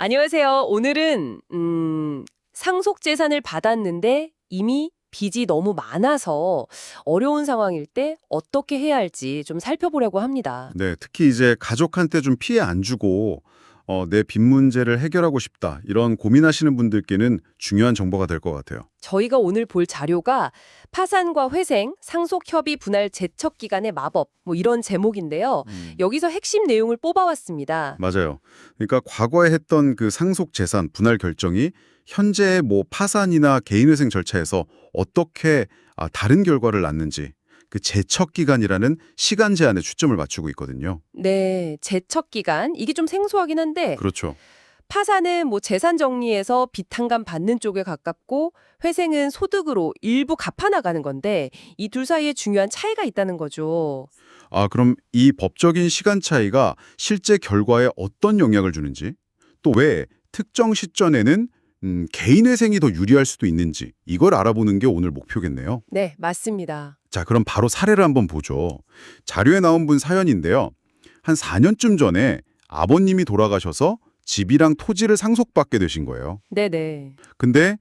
안녕하세요. 오늘은 상속 재산을 받았는데 이미 빚이 너무 많아서 어려운 상황일 때 어떻게 해야 할지 좀 살펴보려고 합니다. 네, 특히 이제 가족한테 좀 피해 안 주고 내 빚 문제를 해결하고 싶다. 이런 고민하시는 분들께는 중요한 정보가 될 것 같아요. 저희가 오늘 볼 자료가 파산과 회생, 상속협의 분할 제척 기간의 마법 뭐 이런 제목인데요. 여기서 핵심 내용을 뽑아왔습니다. 맞아요. 그러니까 과거에 했던 그 상속 재산 분할 결정이 현재 뭐 파산이나 개인회생 절차에서 어떻게 다른 결과를 낳는지 그 제척 기간이라는 시간 제한에 초점을 맞추고 있거든요. 네, 제척 기간 이게 좀 생소하긴 한데 그렇죠. 파산은 뭐 재산 정리해서 빚 한감 받는 쪽에 가깝고 회생은 소득으로 일부 갚아나가는 건데 이 둘 사이에 중요한 차이가 있다는 거죠. 그럼 이 법적인 시간 차이가 실제 결과에 어떤 영향을 주는지, 또 왜 특정 시점에는 개인회생이 더 유리할 수도 있는지 이걸 알아보는 게 오늘 목표겠네요. 네, 맞습니다. 자, 그럼 바로 사례를 한번 보죠. 자료에 나온 분 사연인데요. 한 4년쯤 전에 아버님이 돌아가셔서 집이랑 토지를 상속받게 되신 거예요. 네네. 근데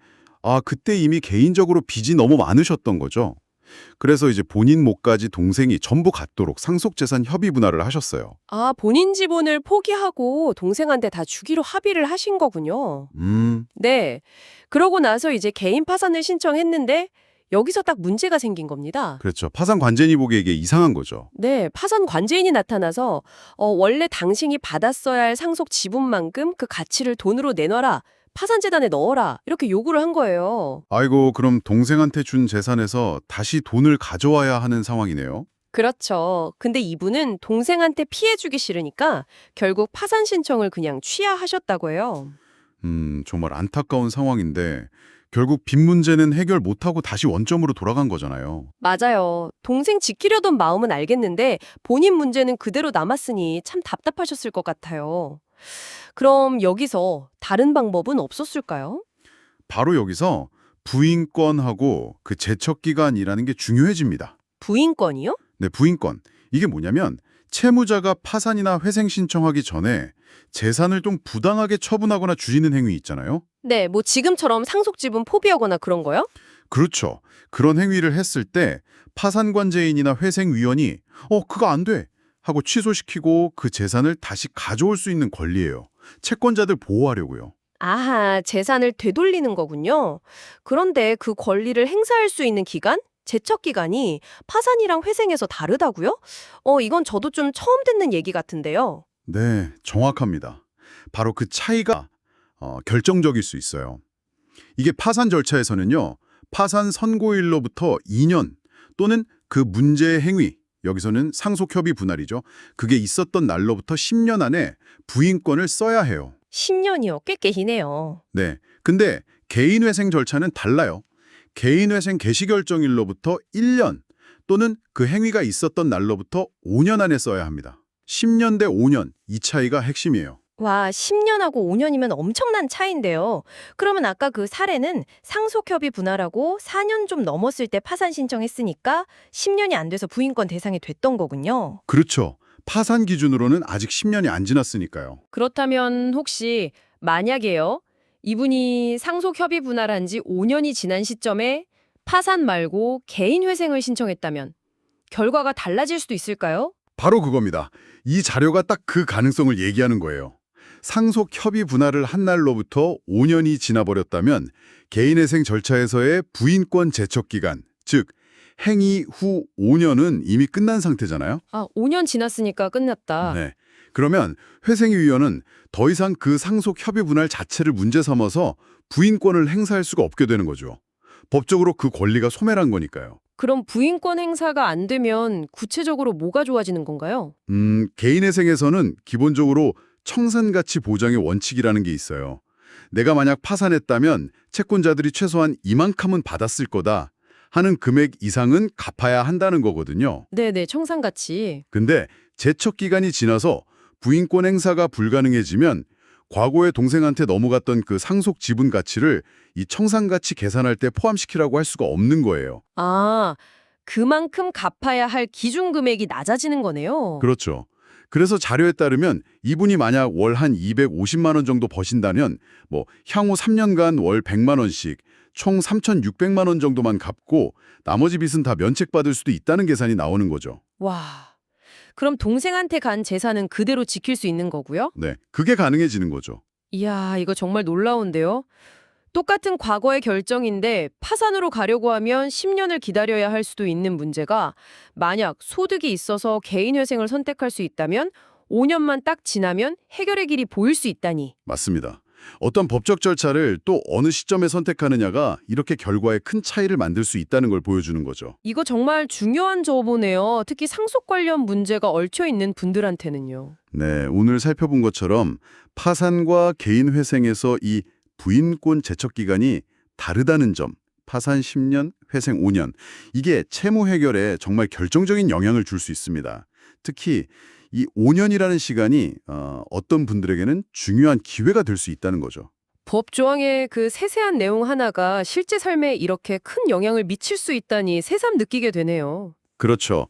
그때 이미 개인적으로 빚이 너무 많으셨던 거죠. 그래서 이제 본인 몫까지 동생이 전부 갖도록 상속재산 협의 분할을 하셨어요. 아, 본인 지분을 포기하고 동생한테 다 주기로 합의를 하신 거군요. 네. 그러고 나서 이제 개인 파산을 신청했는데 여기서 딱 문제가 생긴 겁니다. 그렇죠. 파산 관제인이 보기에 이게 이상한 거죠. 네, 파산 관제인이 나타나서 원래 당신이 받았어야 할 상속 지분만큼 그 가치를 돈으로 내놔라. 파산재단에 넣어라. 이렇게 요구를 한 거예요. 아이고, 그럼 동생한테 준 재산에서 다시 돈을 가져와야 하는 상황이네요. 그렇죠. 근데 이분은 동생한테 피해 주기 싫으니까 결국 파산 신청을 그냥 취하하셨다고 해요. 정말 안타까운 상황인데 결국 빚 문제는 해결 못하고 다시 원점으로 돌아간 거잖아요. 맞아요. 동생 지키려던 마음은 알겠는데 본인 문제는 그대로 남았으니 참 답답하셨을 것 같아요. 그럼 여기서 다른 방법은 없었을까요? 바로 여기서 부인권하고 그 제척기간이라는 게 중요해집니다. 부인권이요? 네, 부인권. 이게 뭐냐면 채무자가 파산이나 회생 신청하기 전에 재산을 좀 부당하게 처분하거나 줄이는 행위 있잖아요. 네, 뭐 지금처럼 상속지분 포기하거나 그런 거요? 그렇죠. 그런 행위를 했을 때 파산관제인이나 회생위원이 그거 안 돼! 하고 취소시키고 그 재산을 다시 가져올 수 있는 권리예요. 채권자들 보호하려고요. 아하, 재산을 되돌리는 거군요. 그런데 그 권리를 행사할 수 있는 기간? 제척 기간이 파산이랑 회생에서 다르다고요? 이건 저도 좀 처음 듣는 얘기 같은데요. 네, 정확합니다. 바로 그 차이가 결정적일 수 있어요. 이게 파산 절차에서는요. 파산 선고일로부터 2년 또는 그 문제의 행위, 여기서는 상속협의 분할이죠. 그게 있었던 날로부터 10년 안에 부인권을 써야 해요. 10년이요. 꽤 깨시네요. 네. 근데 개인회생 절차는 달라요. 개인회생 개시결정일로부터 1년 또는 그 행위가 있었던 날로부터 5년 안에 써야 합니다. 10년 대 5년, 이 차이가 핵심이에요. 와, 10년하고 5년이면 엄청난 차이인데요. 그러면 아까 그 사례는 상속협의 분할하고 4년 좀 넘었을 때 파산 신청했으니까 10년이 안 돼서 부인권 대상이 됐던 거군요. 그렇죠. 파산 기준으로는 아직 10년이 안 지났으니까요. 그렇다면 혹시 만약에요, 이분이 상속협의 분할한 지 5년이 지난 시점에 파산 말고 개인 회생을 신청했다면 결과가 달라질 수도 있을까요? 바로 그겁니다. 이 자료가 딱 그 가능성을 얘기하는 거예요. 상속 협의 분할을 한 날로부터 5년이 지나버렸다면 개인회생 절차에서의 부인권 제척 기간, 즉 행위 후 5년은 이미 끝난 상태잖아요. 아, 5년 지났으니까 끝났다. 네. 그러면 회생위원은 더 이상 그 상속 협의 분할 자체를 문제 삼아서 부인권을 행사할 수가 없게 되는 거죠. 법적으로 그 권리가 소멸한 거니까요. 그럼 부인권 행사가 안 되면 구체적으로 뭐가 좋아지는 건가요? 개인회생에서는 기본적으로 청산가치 보장의 원칙이라는 게 있어요. 내가 만약 파산했다면 채권자들이 최소한 이만큼은 받았을 거다 하는 금액 이상은 갚아야 한다는 거거든요. 네네, 청산가치. 근데 제척 기간이 지나서 부인권 행사가 불가능해지면 과거에 동생한테 넘어갔던 그 상속 지분 가치를 이 청산가치 계산할 때 포함시키라고 할 수가 없는 거예요. 아, 그만큼 갚아야 할 기준 금액이 낮아지는 거네요. 그렇죠. 그래서 자료에 따르면 이분이 만약 월 한 250만 원 정도 버신다면 향후 3년간 월 100만 원씩 총 3,600만 원 정도만 갚고 나머지 빚은 다 면책받을 수도 있다는 계산이 나오는 거죠. 와, 그럼 동생한테 간 재산은 그대로 지킬 수 있는 거고요? 네, 그게 가능해지는 거죠. 이야, 이거 정말 놀라운데요? 똑같은 과거의 결정인데 파산으로 가려고 하면 10년을 기다려야 할 수도 있는 문제가 만약 소득이 있어서 개인회생을 선택할 수 있다면 5년만 딱 지나면 해결의 길이 보일 수 있다니. 맞습니다. 어떤 법적 절차를 또 어느 시점에 선택하느냐가 이렇게 결과에 큰 차이를 만들 수 있다는 걸 보여주는 거죠. 이거 정말 중요한 정보네요. 특히 상속 관련 문제가 얽혀 있는 분들한테는요. 네, 오늘 살펴본 것처럼 파산과 개인 회생에서 이 부인권 제척 기간이 다르다는 점, 파산 10년, 회생 5년, 이게 채무 해결에 정말 결정적인 영향을 줄 수 있습니다. 특히 이 5년이라는 시간이 어떤 분들에게는 중요한 기회가 될 수 있다는 거죠. 법 조항의 그 세세한 내용 하나가 실제 삶에 이렇게 큰 영향을 미칠 수 있다니 새삼 느끼게 되네요. 그렇죠.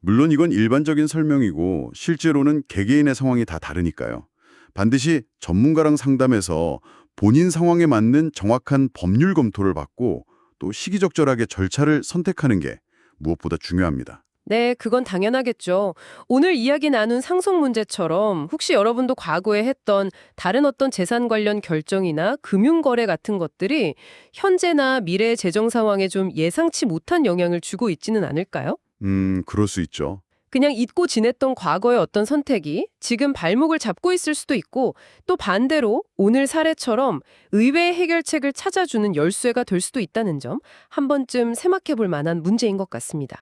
물론 이건 일반적인 설명이고 실제로는 개개인의 상황이 다 다르니까요. 반드시 전문가랑 상담해서 본인 상황에 맞는 정확한 법률 검토를 받고 또 시기적절하게 절차를 선택하는 게 무엇보다 중요합니다. 네, 그건 당연하겠죠. 오늘 이야기 나눈 상속 문제처럼 혹시 여러분도 과거에 했던 다른 어떤 재산 관련 결정이나 금융거래 같은 것들이 현재나 미래의 재정 상황에 좀 예상치 못한 영향을 주고 있지는 않을까요? 그럴 수 있죠. 그냥 잊고 지냈던 과거의 어떤 선택이 지금 발목을 잡고 있을 수도 있고 또 반대로 오늘 사례처럼 의외의 해결책을 찾아주는 열쇠가 될 수도 있다는 점 한 번쯤 생각해 볼 만한 문제인 것 같습니다.